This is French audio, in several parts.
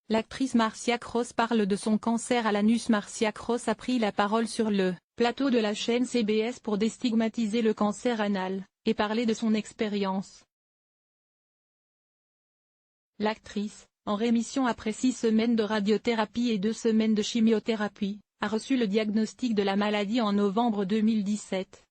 L'actrice Marcia Cross parle de son cancer à l'anus. Marcia Cross a pris la parole sur le plateau de la chaîne CBS pour déstigmatiser le cancer anal, et parler de son expérience. L'actrice, en rémission après 6 semaines de radiothérapie et 2 semaines de chimiothérapie, a reçu le diagnostic de la maladie en novembre 2017.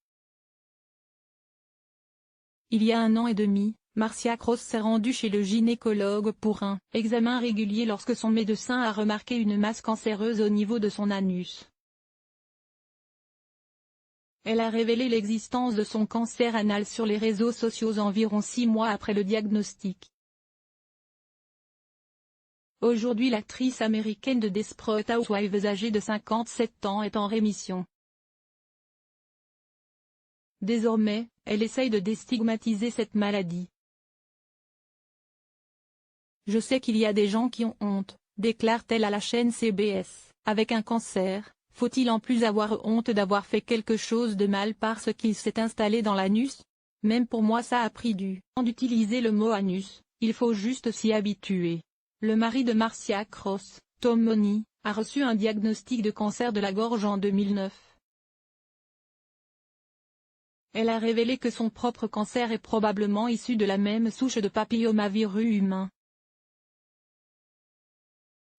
Il y a 1 an et demi, Marcia Cross s'est rendue chez le gynécologue pour un examen régulier lorsque son médecin a remarqué une masse cancéreuse au niveau de son anus. Elle a révélé l'existence de son cancer anal sur les réseaux sociaux environ 6 mois après le diagnostic. Aujourd'hui, l'actrice américaine de Desperate Housewives âgée de 57 ans est en rémission. Désormais, elle essaye de déstigmatiser cette maladie. Je sais qu'il y a des gens qui ont honte, déclare-t-elle à la chaîne CBS. Avec un cancer, faut-il en plus avoir honte d'avoir fait quelque chose de mal parce qu'il s'est installé dans l'anus? Même pour moi ça a pris du temps d'utiliser le mot anus, il faut juste s'y habituer. Le mari de Marcia Cross, Tom Money, a reçu un diagnostic de cancer de la gorge en 2009. Elle a révélé que son propre cancer est probablement issu de la même souche de papillomavirus humain.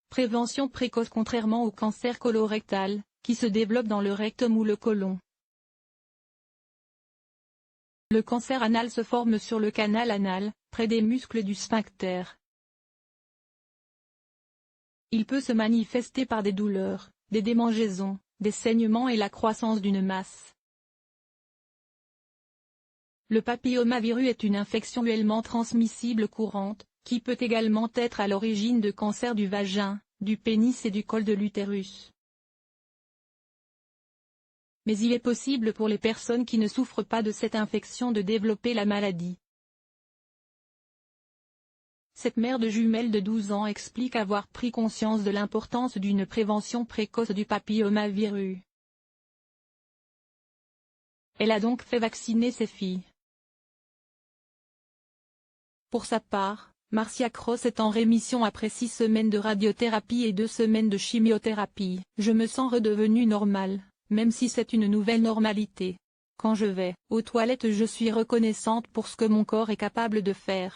Prévention précoce. Contrairement au cancer colorectal, qui se développe dans le rectum ou le côlon, le cancer anal se forme sur le canal anal, près des muscles du sphincter. Il peut se manifester par des douleurs, des démangeaisons, des saignements et la croissance d'une masse. Le papillomavirus est une infection sexuellement transmissible courante, qui peut également être à l'origine de cancers du vagin, du pénis et du col de l'utérus. Mais il est possible pour les personnes qui ne souffrent pas de cette infection de développer la maladie. Cette mère de jumelles de 12 ans explique avoir pris conscience de l'importance d'une prévention précoce du papillomavirus. Elle a donc fait vacciner ses filles. Pour sa part, Marcia Cross est en rémission après 6 semaines de radiothérapie et 2 semaines de chimiothérapie. Je me sens redevenue normale, même si c'est une nouvelle normalité. Quand je vais aux toilettes, je suis reconnaissante pour ce que mon corps est capable de faire.